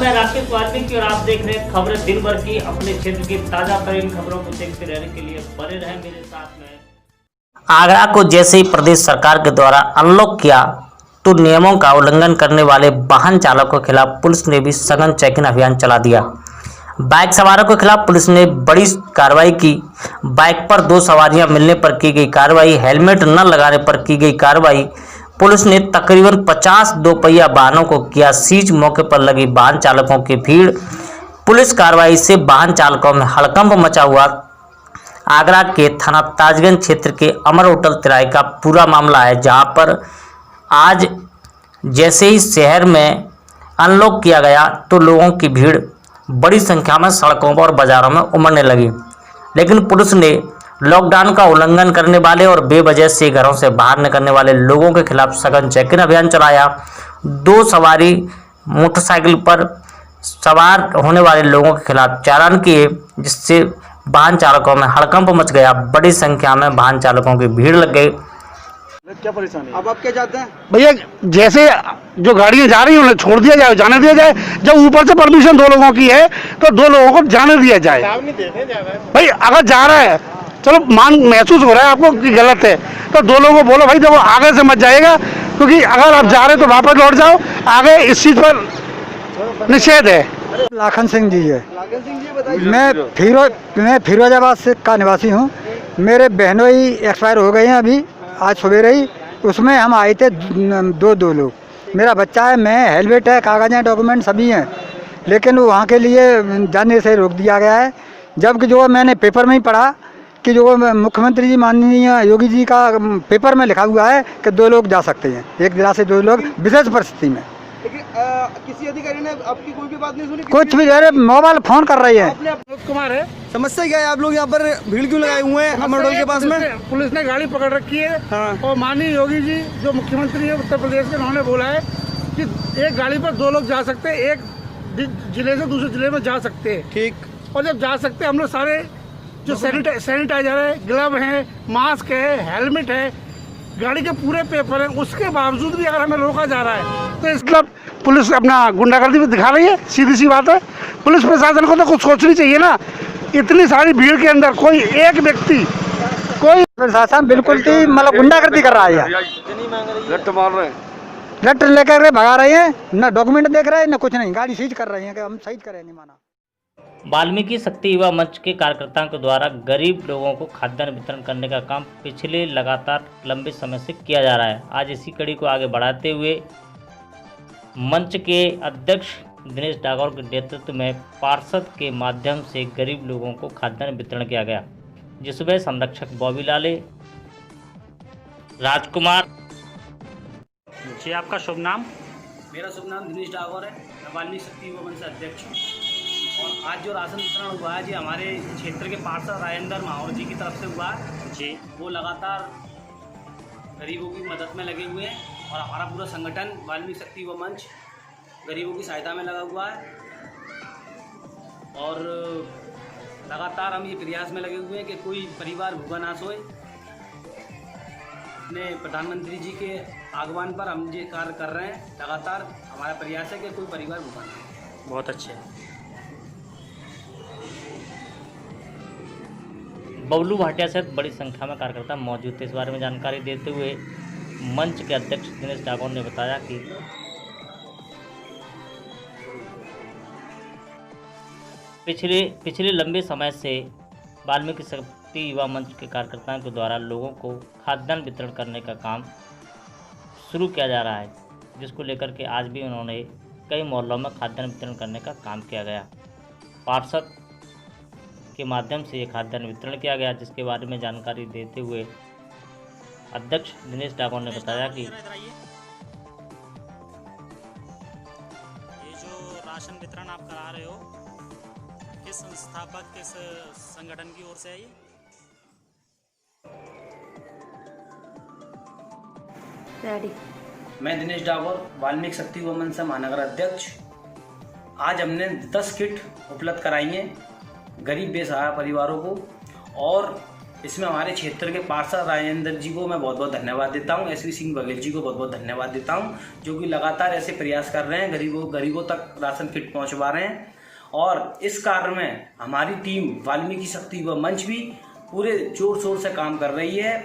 मैं राकेश वाल्मीकि और आप देख रहे हैं खबरें दिन भर की। अपने क्षेत्र की ताजा तरीन खबरों को देखते रहने के लिए बने रहें मेरे साथ में। आगरा को जैसे ही प्रदेश सरकार के द्वारा अनलॉक किया तो नियमों का उल्लंघन करने वाले वाहन चालकों के खिलाफ पुलिस ने भी सघन चेकिंग अभियान चला दिया। बाइक सवारों के खिलाफ पुलिस ने बड़ी कार्रवाई की। बाइक पर 2 सवारियां मिलने पर की गई कार्रवाई, हेलमेट न लगाने पर की गई कार्रवाई। पुलिस ने तकरीबन 50 दोपहिया वाहनों को किया सीज। मौके पर लगी वाहन चालकों की भीड़। पुलिस कार्रवाई से वाहन चालकों में हड़कंप मचा हुआ। आगरा के थाना ताजगंज क्षेत्र के अमर होटल तिराहे का पूरा मामला है, जहां पर आज जैसे ही शहर में अनलॉक किया गया तो लोगों की भीड़ बड़ी संख्या में सड़कों पर और बाजारों में उमड़ने लगी। लेकिन पुलिस ने लॉकडाउन का उल्लंघन करने वाले और बेवजह से घरों से बाहर निकलने वाले लोगों के खिलाफ सघन चेकिंग अभियान चलाया। 2 सवारी मोटरसाइकिल पर सवार होने वाले लोगों के खिलाफ चालान किए, जिससे वाहन चालकों में हड़कंप मच गया। बड़ी संख्या में वाहन चालकों की भीड़ लग गई। क्या परेशानी है? अब आप क्या चाहते हैं? भैया जैसे जो गाड़ियां जा रही हैं उन्हें छोड़ दिया जाए, जाने दिया जाए। जब ऊपर से परमिशन 2 लोगों की है तो 2 लोगों को जाने दिया जाए। भाई अगर जा रहा है, चलो महसूस हो रहा है आपको कि गलत है, तो 2 लोगों को बोलो भाई देखो आगे से मत जाएगा, क्योंकि अगर आप जा रहे हो तो वापस लौट जाओ। आगे इस चीज पर निषेध है। लाखन सिंह जी है। लाखन सिंह जी बताइए। मैं फिरोजाबाद से का निवासी हूँ। मेरे बहनों ही एक्सपायर हो गए हैं अभी, आज सवेरे ही। उसमें हम आए थे 2 लोग। मेरा बच्चा है, मैं, हेलमेट है, कागज़ हैं, डॉक्यूमेंट सभी हैं, लेकिन वहाँ के लिए जाने से रोक दिया गया है। जबकि जो मैंने पेपर में ही पढ़ा कि जो मुख्यमंत्री जी माननीय योगी जी का पेपर में लिखा हुआ है कि 2 लोग जा सकते हैं, एक जिला से 2 लोग विशेष परिस्थिति में। लेकिन किसी अधिकारी ने आपकी कोई भी बात नहीं सुनी? कुछ भी, अरे मोबाइल फ़ोन कर रही है। मनोज कुमार है। समस्या क्या है? आप लोग यहाँ पर भीड़ क्यों लगाए हुए हैं अमर होटल के पास में? पुलिस ने गाड़ी पकड़ रखी है। हाँ। और माननीय योगी जी जो मुख्यमंत्री है उत्तर प्रदेश के, उन्होंने बोला है कि एक गाड़ी पर 2 लोग जा सकते हैं, एक जिले से दूसरे जिले में जा सकते हैं। ठीक। और जब जा सकते हैं, हम लोग सारे जो सैनिटाइजर है, ग्लव है, मास्क है, हेलमेट है, गाड़ी के पूरे पेपर हैं, उसके बावजूद भी अगर हमें रोका जा रहा है तो इस मतलब पुलिस अपना गुंडागर्दी भी दिखा रही है। सीधी सी बात है, पुलिस प्रशासन को तो कुछ सोचनी चाहिए ना। इतनी सारी भीड़ के अंदर कोई एक व्यक्ति, कोई प्रशासन बिल्कुल ही मतलब गुंडागर्दी कर रहा है। रट्ट मार रहे हैं, रट लेकर भगा रहे हैं, ना डॉक्यूमेंट देख रहे हैं, ना कुछ नहीं, गाड़ी सीज कर रहे हैं कि हम सीज करें, नहीं माना। वाल्मीकि शक्ति युवा मंच के कार्यकर्ताओं के द्वारा गरीब लोगों को खाद्यान्न वितरण करने का काम पिछले लगातार लंबे समय से किया जा रहा है। आज इसी कड़ी को आगे बढ़ाते हुए मंच के अध्यक्ष दिनेश डागौर के नेतृत्व में पार्षद के माध्यम से गरीब लोगों को खाद्यान्न वितरण किया गया, जिसमें संरक्षक बॉबी लाले, राजकुमार। जी आपका शुभ नाम? मेरा शुभ नाम दिनेश डागौर है। मैं वाल्मीकि शक्ति युवा मंच से अध्यक्ष हूँ। और आज जो राशन वितरण हुआ है जी हमारे क्षेत्र के पार्षद राजेंद्र माहौर जी की तरफ से हुआ है जी। वो लगातार गरीबों की मदद में लगे हुए हैं और हमारा पूरा संगठन वाल्मीकि शक्ति युवा मंच गरीबों की सहायता में लगा हुआ है। और लगातार हम ये प्रयास में लगे हुए हैं कि कोई परिवार भूखा ना सोए। अपने प्रधानमंत्री जी के आह्वान पर हम ये कार्य कर रहे हैं। लगातार हमारा प्रयास है कि कोई परिवार भूखा ना हो। बहुत अच्छे। बबलू भाटिया सहित बड़ी संख्या में कार्यकर्ता मौजूद थे। इस बारे में जानकारी देते हुए मंच के अध्यक्ष दिनेश डागौर ने बताया कि पिछले लंबे समय से वाल्मीकि शक्ति युवा मंच के कार्यकर्ताओं के द्वारा लोगों को खाद्यान्न वितरण करने का काम शुरू किया जा रहा है, जिसको लेकर के आज भी उन्होंने कई मोहल्लों में खाद्यान्न वितरण करने का काम किया गया। पार्षद के माध्यम से ये खाद्यान्न वितरण किया गया, जिसके बारे में जानकारी देते हुए अध्यक्ष दिनेश डागौर ने बताया कि ये जो राशन वितरण आप करा रहे हो, किस संस्थापक, किस संगठन की ओर से है ये? मैं दिनेश डागौर, वाल्मीकि शक्ति युवा मंच से महानगर अध्यक्ष। आज हमने 10 किट उपलब्ध कराई हैं गरीब बेसहारा परिवारों को। और इसमें हमारे क्षेत्र के पार्षद राजेंद्र जी को मैं बहुत बहुत धन्यवाद देता हूँ, एसवी सिंह बघेल जी को बहुत बहुत धन्यवाद देता हूँ, जो कि लगातार ऐसे प्रयास कर रहे हैं, गरीबों तक राशन किट पहुँचवा रहे हैं। और इस कार्य में हमारी टीम वाल्मीकि शक्ति व मंच भी पूरे जोर शोर से काम कर रही है।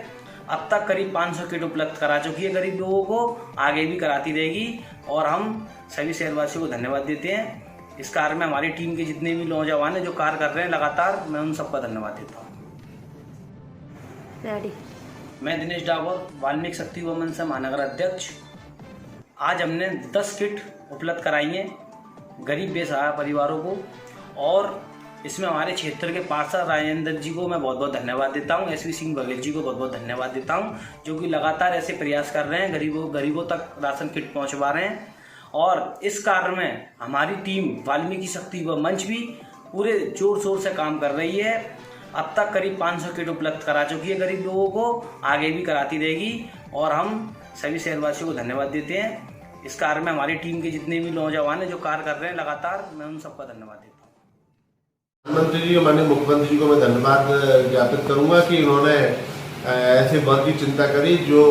अब तक करीब 500 किट उपलब्ध करा चुकी है गरीब लोगों को, आगे भी कराती रहेगी। और हम सभी शहरवासियों को धन्यवाद देते हैं। इस कार्य में हमारी टीम के जितने भी नौजवान हैं जो कार्य कर रहे हैं लगातार, मैं उन सबका धन्यवाद देता हूँ। मैं दिनेश डागोर, वाल्मीकि शक्ति व मंच से महानगर अध्यक्ष। आज हमने 10 किट उपलब्ध कराई हैं गरीब बेसहारा परिवारों को, और इसमें हमारे क्षेत्र के पार्षद राजेंद्र जी को मैं बहुत बहुत धन्यवाद देता हूँ, एसवी सिंह बघेल जी को बहुत बहुत धन्यवाद देता हूँ, जो कि लगातार ऐसे प्रयास कर रहे हैं, गरीबों तक राशन किट पहुँचवा रहे हैं। और इस कार्य में हमारी टीम वाल्मीकि शक्ति व मंच भी पूरे जोर शोर से काम कर रही है। अब तक करीब 500 किट उपलब्ध करा चुकी है गरीब लोगों को, आगे भी कराती रहेगी। और हम सभी शहरवासियों को धन्यवाद देते हैं। इस कार्य में हमारी टीम के जितने भी नौजवान हैं जो कार्य कर रहे हैं लगातार, मैं उन सबका धन्यवाद देता हूँ। प्रधानमंत्री जी और माननीय मुख्यमंत्री जी को मैं धन्यवाद ज्ञापित करूंगा कि इन्होंने ऐसे वर्ग की चिंता करी जो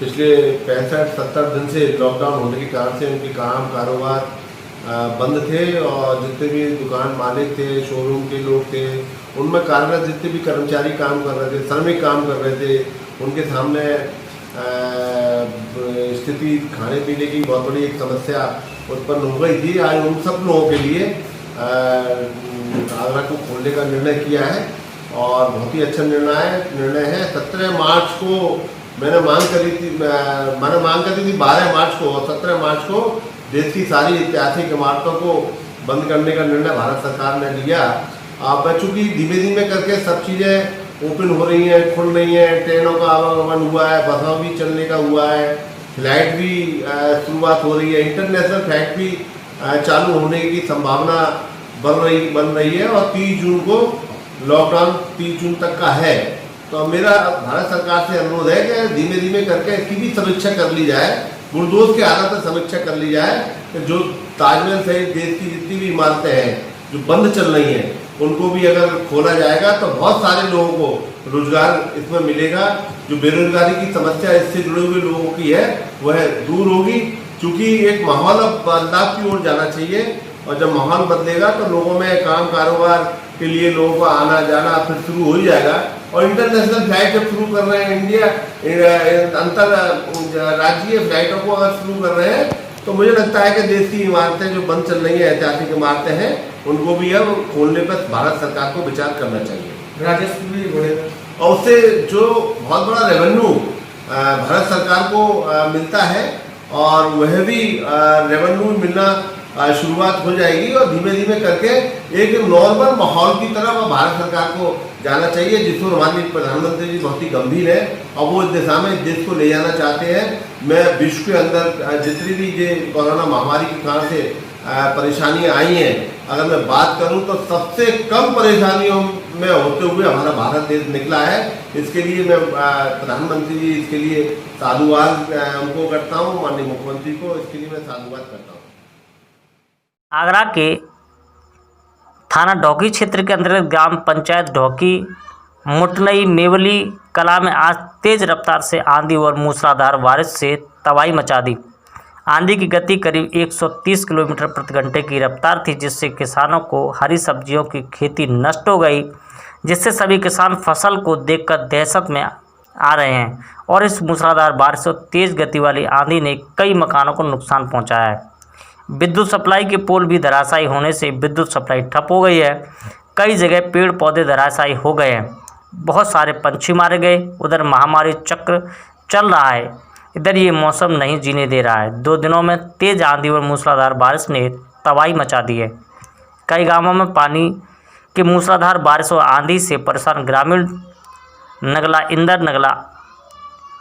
पिछले 65-70 दिन से लॉकडाउन होने के कारण से उनके काम कारोबार बंद थे, और जितने भी दुकान मालिक थे, शोरूम के लोग थे, उनमें कार्यरत जितने भी कर्मचारी काम कर रहे थे, श्रमिक काम कर रहे थे, उनके सामने स्थिति खाने पीने की बहुत बड़ी एक समस्या उत्पन्न हो गई थी। आज उन सब लोगों के लिए आगरा को खोलने का निर्णय किया है, और बहुत ही अच्छा निर्णय है। 17 मार्च को मैंने मांग करी थी 12 मार्च को, और 17 मार्च को देश की सारी ऐतिहासिक इमारतों को बंद करने का निर्णय भारत सरकार ने लिया। अब चूँकि धीमे धीमे करके सब चीज़ें ओपन हो रही हैं, खुल रही हैं, ट्रेनों का आवागमन हुआ है, बसों भी चलने का हुआ है, फ्लाइट भी शुरुआत हो रही है, इंटरनेशनल फ्लाइट भी चालू होने की संभावना बन रही है। और 30 जून को लॉकडाउन 30 जून तक का है। तो मेरा भारत सरकार से अनुरोध है कि धीमे धीमे करके इसकी भी समीक्षा कर ली जाए, बुलडोज के आधार पर समीक्षा कर ली जाए कि जो ताजमहल सहित देश की जितनी भी इमारतें हैं जो बंद चल रही हैं, उनको भी अगर खोला जाएगा तो बहुत सारे लोगों को रोजगार इसमें मिलेगा। जो बेरोजगारी की समस्या इससे जुड़े हुए लोगों की है वह दूर होगी, क्योंकि एक माहौल अब बदलाव की ओर जाना चाहिए। और जब माहौल बदलेगा तो लोगों में काम कारोबार के लिए लोगों को आना जाना फिर शुरू हो ही जाएगा। और इंटरनेशनल फ्लाइट जब शुरू कर रहे हैं, अंतर राज्यीय फ्लाइटों को अगर शुरू कर रहे हैं, तो मुझे लगता है कि देश की इमारतें जो बंद चल रही हैं, ऐतिहासिक इमारतें हैं, उनको भी अब खोलने पर भारत सरकार को विचार करना चाहिए। राजस्व भी बढ़ेगा, और उससे जो बहुत बड़ा रेवेन्यू भारत सरकार को मिलता है, और वह भी रेवेन्यू मिलना शुरुआत हो जाएगी। और धीमे धीमे करके एक नॉर्मल माहौल की तरफ भारत सरकार को जाना चाहिए, जिसको हमारे प्रधानमंत्री जी बहुत ही गंभीर है, और वो इस दिशा में देश को ले जाना चाहते हैं। मैं विश्व के अंदर जितनी भी ये कोरोना महामारी के कारण से परेशानियां आई हैं, अगर मैं बात करूं तो सबसे कम परेशानियों में होते हुए हमारा भारत देश निकला है। इसके लिए मैं प्रधानमंत्री जी इसके लिए साधुवाद उनको करता हूं, माननीय मुख्यमंत्री को इसके लिए मैं साधुवाद करता हूं। आगरा के थाना ढोकी क्षेत्र के अंतर्गत ग्राम पंचायत ढोकी मुटनई मेवली कला में आज तेज रफ्तार से आंधी और मूसलाधार बारिश से तबाही मचा दी। आंधी की गति करीब 130 किलोमीटर प्रति घंटे की रफ्तार थी, जिससे किसानों को हरी सब्जियों की खेती नष्ट हो गई, जिससे सभी किसान फसल को देखकर दहशत में आ रहे हैं। और इस मूसलाधार बारिश और तेज गति वाली आंधी ने कई मकानों को नुकसान पहुंचाया है। विद्युत सप्लाई के पोल भी धराशायी होने से विद्युत सप्लाई ठप हो गई है। कई जगह पेड़ पौधे धराशायी हो गए हैं। बहुत सारे पंछी मारे गए। उधर महामारी चक्र चल रहा है, इधर ये मौसम नहीं जीने दे रहा है। 2 दिनों में तेज आंधी और मूसलाधार बारिश ने तबाही मचा दी है। कई गांवों में पानी की मूसलाधार बारिश और आंधी से परेशान ग्रामीण नगला, इंदर नगला,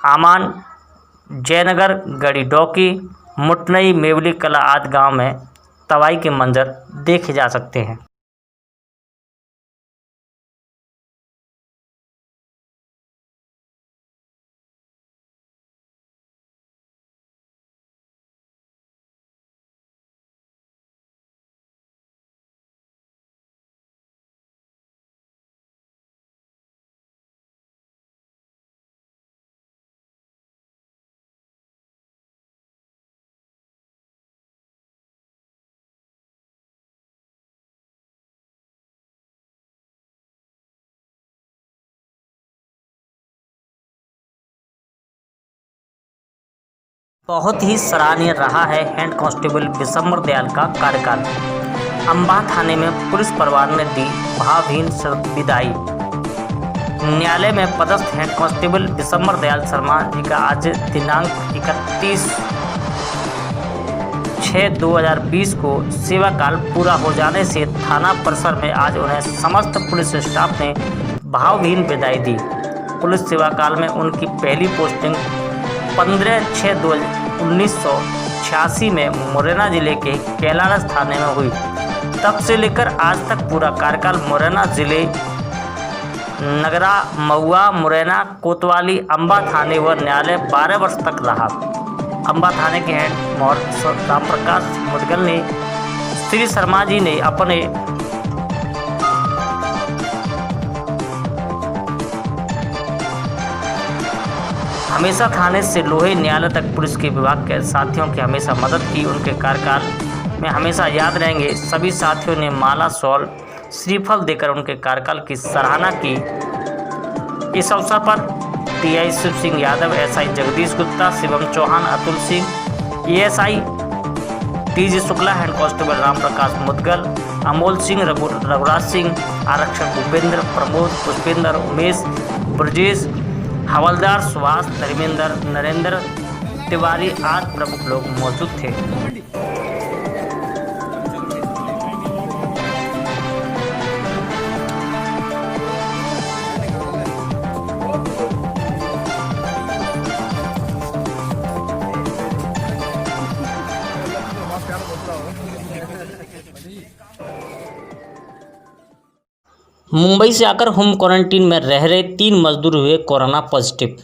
आमान, जयनगर, गढ़ी डौकी, मुटनई, मेवली कला आदि गांव में तबाही के मंजर देखे जा सकते हैं। बहुत ही सराहनीय रहा है हेड कांस्टेबल विशंबर दयाल का कार्यकाल। अंबा थाने में पुलिस परिवार ने दी भावभीनी विदाई। न्यायालय में पदस्थ हेड कांस्टेबल विशंबर दयाल शर्मा जी का आज दिनांक 31/6/2020 को सेवा काल पूरा हो जाने से थाना परिसर में आज उन्हें समस्त पुलिस स्टाफ ने भावभीनी विदाई दी। पुलिस सेवा काल में उनकी पहली पोस्टिंग 15/6/1986 में मुरैना जिले के कैलाश थाने में हुई। तब से लेकर आज तक पूरा कार्यकाल मुरैना जिले नगरा, महुआ, मुरैना, कोतवाली, अंबा थाने व न्यायालय 12 वर्ष तक रहा। अंबा थाने के हेड मोहर राम प्रकाश मुदगल ने श्री शर्मा जी ने अपने हमेशा थाने से लोहे न्यायालय तक पुलिस के विभाग के साथियों की हमेशा मदद की। उनके कार्यकाल में हमेशा याद रहेंगे। सभी साथियों ने माला, शॉल, श्रीफल देकर उनके कार्यकाल की सराहना की। इस अवसर पर TI Shiv Singh Yadav, SI Jagdish Gupta, Shivam Chauhan, Atul Singh, ASI TG Shukla, head constable Ram Prakash Mudgal, Amol Singh, Raghuraj Singh, आरक्षक भूपेंद्र, प्रमोद, पुष्पेंद्र, उमेश, ब्रजेश, हवलदार सुभाष, धर्मेंद्र, नरेंद्र तिवारी आदि प्रमुख लोग मौजूद थे। मुंबई से आकर होम क्वारंटीन में रह रहे 3 मजदूर हुए कोरोना पॉजिटिव।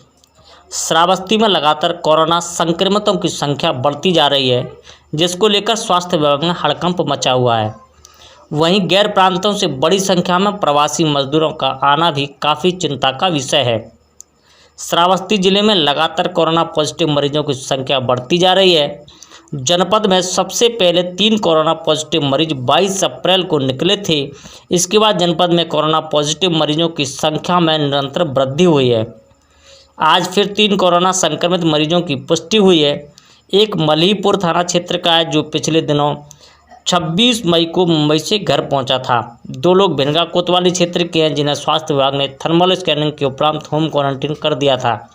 श्रावस्ती में लगातार कोरोना संक्रमितों की संख्या बढ़ती जा रही है, जिसको लेकर स्वास्थ्य विभाग में हड़कंप मचा हुआ है। वहीं गैर प्रांतों से बड़ी संख्या में प्रवासी मजदूरों का आना भी काफ़ी चिंता का विषय है। श्रावस्ती जिले में लगातार कोरोना पॉजिटिव मरीजों की संख्या बढ़ती जा रही है। जनपद में सबसे पहले 3 कोरोना पॉजिटिव मरीज 22 अप्रैल को निकले थे। इसके बाद जनपद में कोरोना पॉजिटिव मरीजों की संख्या में निरंतर वृद्धि हुई है। आज फिर 3 कोरोना संक्रमित मरीजों की पुष्टि हुई है। एक मल्हीपुर थाना क्षेत्र का है, जो पिछले दिनों 26 मई को मुंबई से घर पहुंचा था। 2 लोग भिनगा कोतवाली क्षेत्र के हैं, जिन्हें स्वास्थ्य विभाग ने थर्मल स्कैनिंग के उपरांत होम क्वारंटीन कर दिया था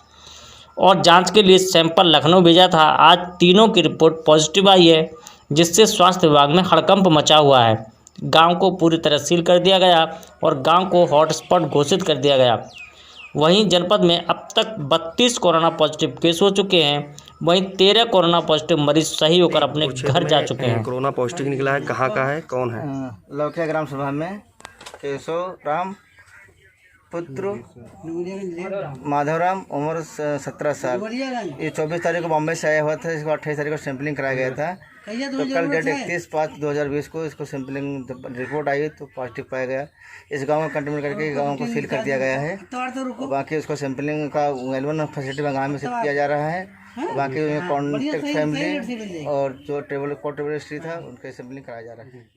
और जांच के लिए सैंपल लखनऊ भेजा था। आज तीनों की रिपोर्ट पॉजिटिव आई है, जिससे स्वास्थ्य विभाग में हड़कंप मचा हुआ है। गांव को पूरी तरह सील कर दिया गया और गांव को हॉटस्पॉट घोषित कर दिया गया। वहीं जनपद में अब तक 32 कोरोना पॉजिटिव केस हो चुके हैं। वहीं 13 कोरोना पॉजिटिव मरीज सही होकर अपने घर जा चुके हैं। कोरोना पॉजिटिव निकला है, कहाँ का है, कौन है? लौकिया ग्राम सभा में केशव राम पुत्र माधवराम, उम्र 17 साल। ये 24 तारीख को बॉम्बे से आया हुआ था। इसको 28 तारीख को सैंपलिंग कराया गया था। तो कल डेट 31/5/2020 को इसको सैंपलिंग रिपोर्ट आई तो पॉजिटिव पाया गया। इस गांव में कंटेनमेंट करके गांव को सील कर दिया गया है। बाकी उसको सैंपलिंग का L1 फैसिलिटी में गाँव में शिफ्ट किया जा रहा है। बाकी कॉन्टेक्ट फैमिली और जो टेबल हिस्ट्री था उनका सैंपलिंग कराया जा रहा है।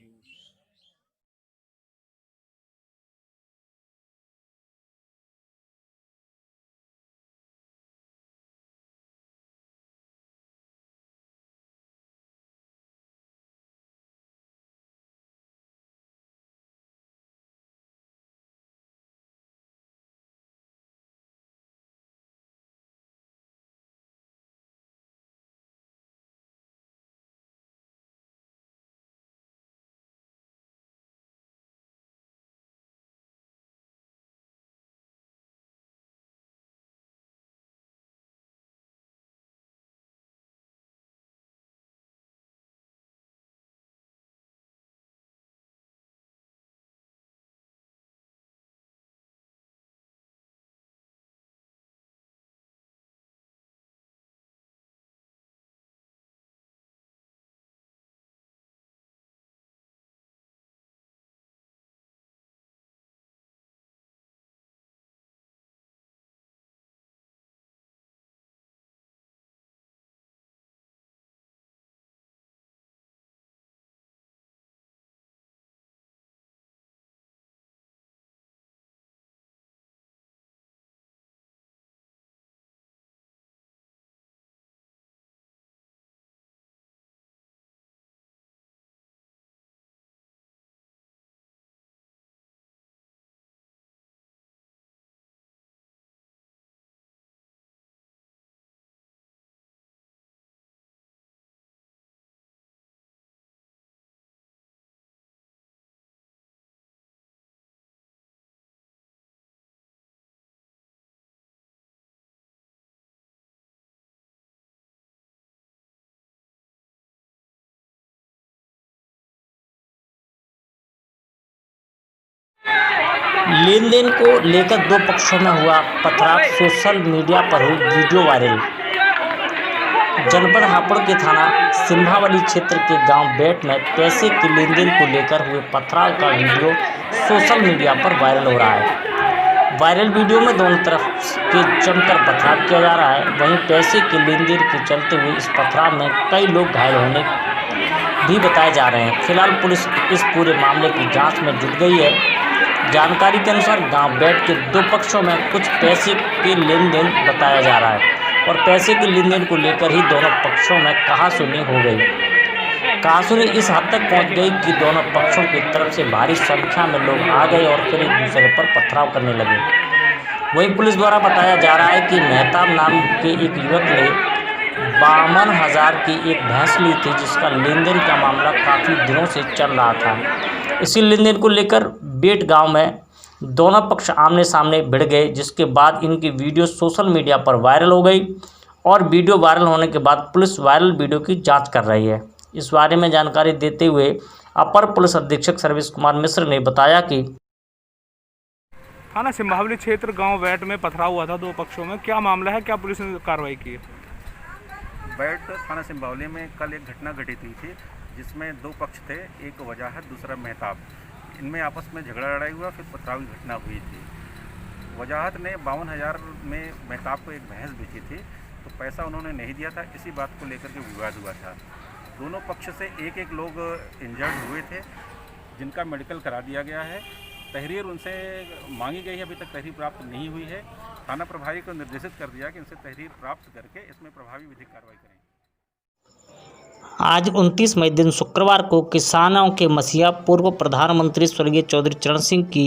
लेन देन को लेकर दो पक्षों में हुआ पथराव, सोशल मीडिया पर हुई वीडियो वायरल। जनपद हापुड़ के थाना सिंभावली क्षेत्र के गांव बेट में पैसे के लेन देन को लेकर हुए पथराव का वीडियो सोशल मीडिया पर वायरल हो रहा है। वायरल वीडियो में दोनों तरफ के जमकर पथराव किया जा रहा है। वहीं पैसे के लेन देन के चलते हुए इस पथराव में कई लोग घायल होने भी बताए जा रहे हैं। फिलहाल पुलिस इस पूरे मामले की जांच में जुट गई है। जानकारी के अनुसार गांव बेट के दो पक्षों में कुछ पैसे के लेन देन बताया जा रहा है और पैसे के लेन देन को लेकर ही दोनों पक्षों में कहासुनी हो गई। कहासुनी इस हद तक पहुंच गई कि दोनों पक्षों की तरफ से भारी संख्या में लोग आ गए और फिर एक दूसरे पर पथराव करने लगे। वहीं पुलिस द्वारा बताया जा रहा है कि मेहताब नाम के एक युवक ने 52,000 की एक भैंस ली थी, जिसका लेन देन का मामला काफ़ी दिनों से चल रहा था। इसी लेन देन को लेकर बेट गांव में दोनों पक्ष आमने सामने भिड़ गए, जिसके बाद इनकी वीडियो सोशल मीडिया पर वायरल हो गई और वीडियो वायरल होने के बाद पुलिस वायरल वीडियो की जांच कर रही है। इस बारे में जानकारी देते हुए अपर पुलिस अधीक्षक सर्विस कुमार मिश्र ने बताया कि थाना सिंभावली क्षेत्र गांव बैट में पथराव हुआ था दो पक्षों में, क्या मामला है, क्या पुलिस ने कार्रवाई की है? बैट थाना सिंभावली में कल एक घटना घटित हुई थी जिसमें दो पक्ष थे, एक वजाहत दूसरा मेहताब। इनमें आपस में झगड़ा लड़ाई हुआ, फिर पथराव की घटना हुई थी। वजाहत ने 52,000 में मेहताब को एक भैंस बेची थी, तो पैसा उन्होंने नहीं दिया था। इसी बात को लेकर के विवाद हुआ था। दोनों पक्ष से एक एक लोग इंजर्ड हुए थे, जिनका मेडिकल करा दिया गया है। तहरीर उनसे मांगी गई है, अभी तक तहरीर प्राप्त नहीं हुई है। थाना प्रभारी को निर्देशित कर दिया कि इनसे तहरीर प्राप्त करके इसमें प्रभावी विधिक कार्रवाई करें। आज 29 मई दिन शुक्रवार को किसानों के मसीहा पूर्व प्रधानमंत्री स्वर्गीय चौधरी चरण सिंह की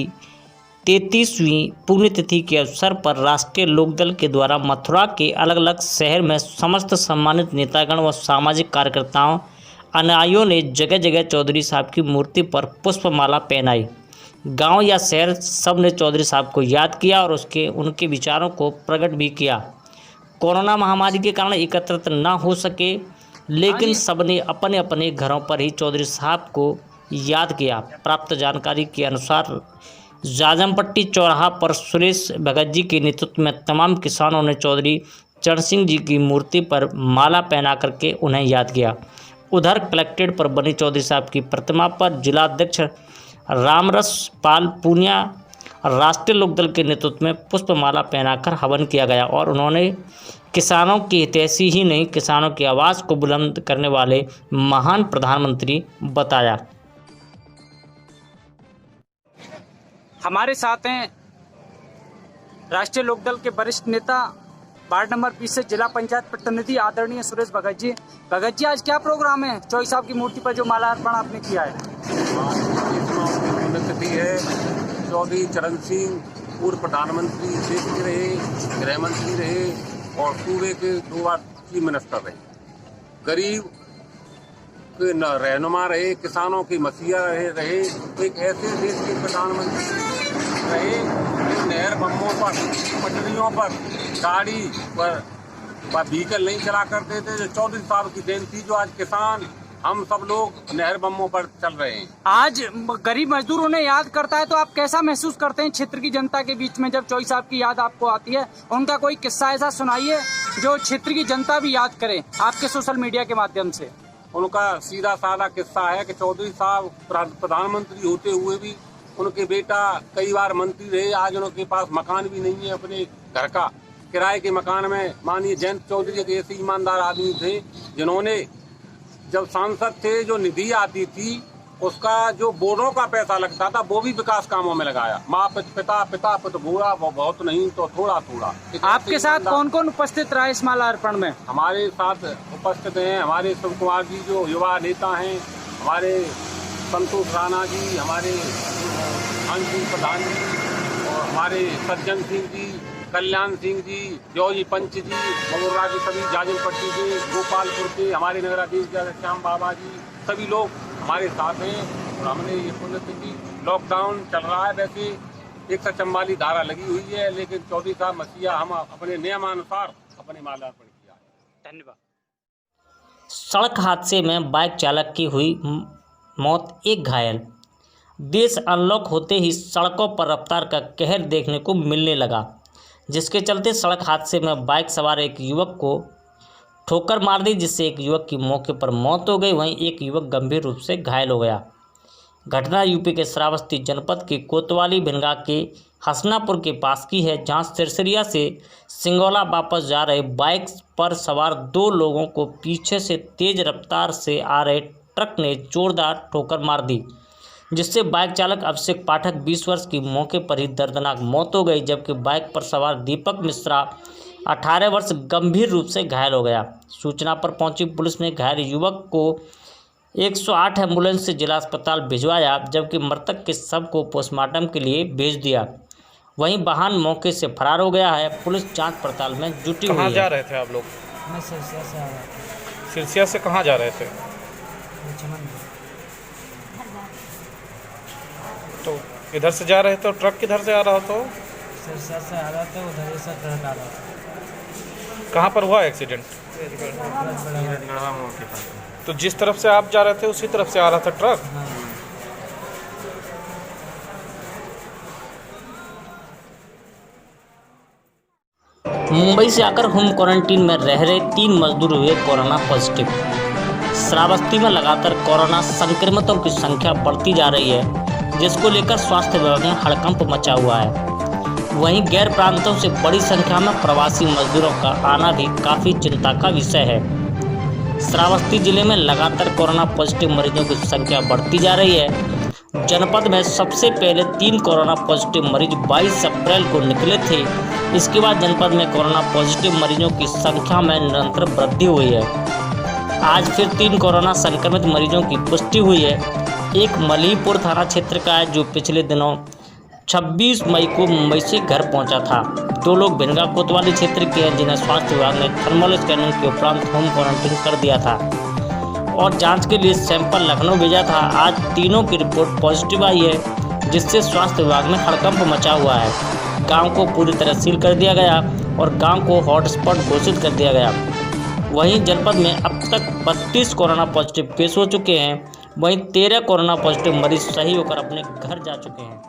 33वीं पुण्यतिथि के अवसर पर राष्ट्रीय लोकदल के द्वारा मथुरा के अलग अलग शहर में समस्त सम्मानित नेतागण व सामाजिक कार्यकर्ताओं अनुयायियों ने जगह जगह चौधरी साहब की मूर्ति पर पुष्पमाला पहनाई। गांव या शहर सब ने चौधरी साहब को याद किया और उनके विचारों को प्रकट भी किया। कोरोना महामारी के कारण एकत्रित न हो सके, लेकिन सबने अपने अपने घरों पर ही चौधरी साहब को याद किया। प्राप्त जानकारी के अनुसार जाजमपट्टी चौराहा पर सुरेश भगत जी के नेतृत्व में तमाम किसानों ने चौधरी चरण सिंह जी की मूर्ति पर माला पहना करके उन्हें याद किया। उधर कलेक्ट्रेट पर बनी चौधरी साहब की प्रतिमा पर जिलाध्यक्ष रामरस पाल पूनिया राष्ट्रीय लोकदल के नेतृत्व में पुष्पमाला पहनाकर हवन किया गया और उन्होंने किसानों की हितैषी ही नहीं, किसानों की आवाज़ को बुलंद करने वाले महान प्रधानमंत्री बताया। हमारे साथ हैं राष्ट्रीय लोकदल के वरिष्ठ नेता वार्ड नंबर 20 से जिला पंचायत प्रतिनिधि आदरणीय सुरेश भगत जी। भगत जी, आज क्या प्रोग्राम है? चौधरी साहब की मूर्ति पर जो माला अर्पण आपने किया है। पुण्यतिथि है। चौधरी चरण सिंह पूर्व प्रधानमंत्री देश के रहे, गृह मंत्री रहे और सूबे के 2 बार चीफ मिनिस्टर रहे। गरीब के रहनुमा रहे, किसानों की मसीहा रहे। एक ऐसे देश के प्रधानमंत्री रहे जो नहर बम्बों पर, पटरियों पर, गाड़ी पर व्हीकल नहीं चला करते थे। जो चौधरी साहब की देन थी, जो आज किसान हम सब लोग नहर बम्बों पर चल रहे हैं। आज गरीब मजदूर उन्हें याद करता है, तो आप कैसा महसूस करते हैं क्षेत्र की जनता के बीच में जब चौधरी साहब की याद आपको आती है? उनका कोई किस्सा ऐसा सुनाइए जो क्षेत्र की जनता भी याद करे आपके सोशल मीडिया के माध्यम से। उनका सीधा साधा किस्सा है कि चौधरी साहब प्रधानमंत्री होते हुए भी उनके बेटा कई बार मंत्री रहे। आज उनके पास मकान भी नहीं है अपने घर का, किराए के मकान में। माननीय जयंत चौधरी एक ऐसे ईमानदार आदमी थे जिन्होंने जब सांसद थे, जो निधि आती थी उसका जो बोर्डों का पैसा लगता था वो भी विकास कामों में लगाया। माँ पिता पिता पिता बूढ़ा, वो बहुत नहीं तो थोड़ा थोड़ा। आपके साथ कौन कौन उपस्थित रहा इस माला अर्पण में? हमारे साथ उपस्थित हैं हमारे शिव कुमार जी जो युवा नेता हैं, हमारे संतोष राणा जी, हमारे अंशु प्रधान जी और हमारे सज्जन सिंह जी, कल्याण सिंह जी, जौजी पंच जी, मगोरा के सभी जाजमपट्टी के, गोपालपुर के, हमारे नगराधीश श्याम बाबा जी, सभी लोग हमारे साथ हैं। और हमने ये पुण्यतिथि, लॉकडाउन चल रहा है, वैसे 144 धारा लगी हुई है, लेकिन चौधरी साहब मसीहा हम अपने नियमानुसार अपने माल्यार्पण किया है। धन्यवाद। सड़क हादसे में बाइक चालक की हुई मौत, एक घायल। देश अनलॉक होते ही सड़कों पर रफ्तार का कहर देखने को मिलने लगा, जिसके चलते सड़क हादसे में बाइक सवार एक युवक को ठोकर मार दी, जिससे एक युवक की मौके पर मौत हो गई। वहीं एक युवक गंभीर रूप से घायल हो गया। घटना यूपी के श्रावस्ती जनपद के कोतवाली भिनगा के हसनापुर के पास की है, जहां सिरसिरिया से सिंगौला वापस जा रहे बाइक पर सवार 2 लोगों को पीछे से तेज रफ्तार से आ रहे ट्रक ने जोरदार ठोकर मार दी, जिससे बाइक चालक अभिषेक पाठक 20 वर्ष की मौके पर ही दर्दनाक मौत हो गई, जबकि बाइक पर सवार दीपक मिश्रा 18 वर्ष गंभीर रूप से घायल हो गया। सूचना पर पहुंची पुलिस ने घायल युवक को 108 एम्बुलेंस से जिला अस्पताल भिजवाया, जबकि मृतक के शव को पोस्टमार्टम के लिए भेज दिया। वहीं वाहन मौके से फरार हो गया है। पुलिस जांच पड़ताल में जुटी हुई है। कहाँ जा रहे थे आप लोग? मैं सिरसिया से आ रहा था। सिरसिया से कहाँ जा रहे थे? तो इधर से जा रहे थे, ट्रक किधर से आ रहा था? सिरसिया से आ रहा था, उधर से ट्रक आ रहा था। कहाँ पर हुआ एक्सीडेंट? तो जिस तरफ से आप जा रहे थे उसी तरफ से आ रहा था ट्रक? मुंबई से आकर होम क्वारंटीन में रह रहे 3 मजदूर हुए कोरोना पॉजिटिव। श्रावस्ती में लगातार कोरोना संक्रमितों की संख्या बढ़ती जा रही है, जिसको लेकर स्वास्थ्य विभाग में हड़कंप मचा हुआ है। वहीं गैर प्रांतों से बड़ी संख्या में प्रवासी मजदूरों का आना भी काफ़ी चिंता का विषय है। श्रावस्ती जिले में लगातार कोरोना पॉजिटिव मरीजों की संख्या बढ़ती जा रही है। जनपद में सबसे पहले 3 कोरोना पॉजिटिव मरीज 22 अप्रैल को निकले थे। इसके बाद जनपद में कोरोना पॉजिटिव मरीजों की संख्या में निरंतर वृद्धि हुई है। आज फिर 3 कोरोना संक्रमित मरीजों की पुष्टि हुई है। एक मलीपुर थाना क्षेत्र का है, जो पिछले दिनों 26 मई को मुंबई से घर पहुंचा था। 2 लोग भिनगा कोतवाली क्षेत्र के हैं, जिन्हें स्वास्थ्य विभाग ने थर्मल स्कैनिंग के उपरांत होम क्वारंटीन कर दिया था और जांच के लिए सैंपल लखनऊ भेजा था। आज तीनों की रिपोर्ट पॉजिटिव आई है, जिससे स्वास्थ्य विभाग में हड़कंप मचा हुआ है। गांव को पूरी तरह सील कर दिया गया और गांव को हॉटस्पॉट घोषित कर दिया गया। वहीं जनपद में अब तक 32 कोरोना पॉजिटिव केस हो चुके हैं। वहीं 13 कोरोना पॉजिटिव मरीज सही होकर अपने घर जा चुके हैं।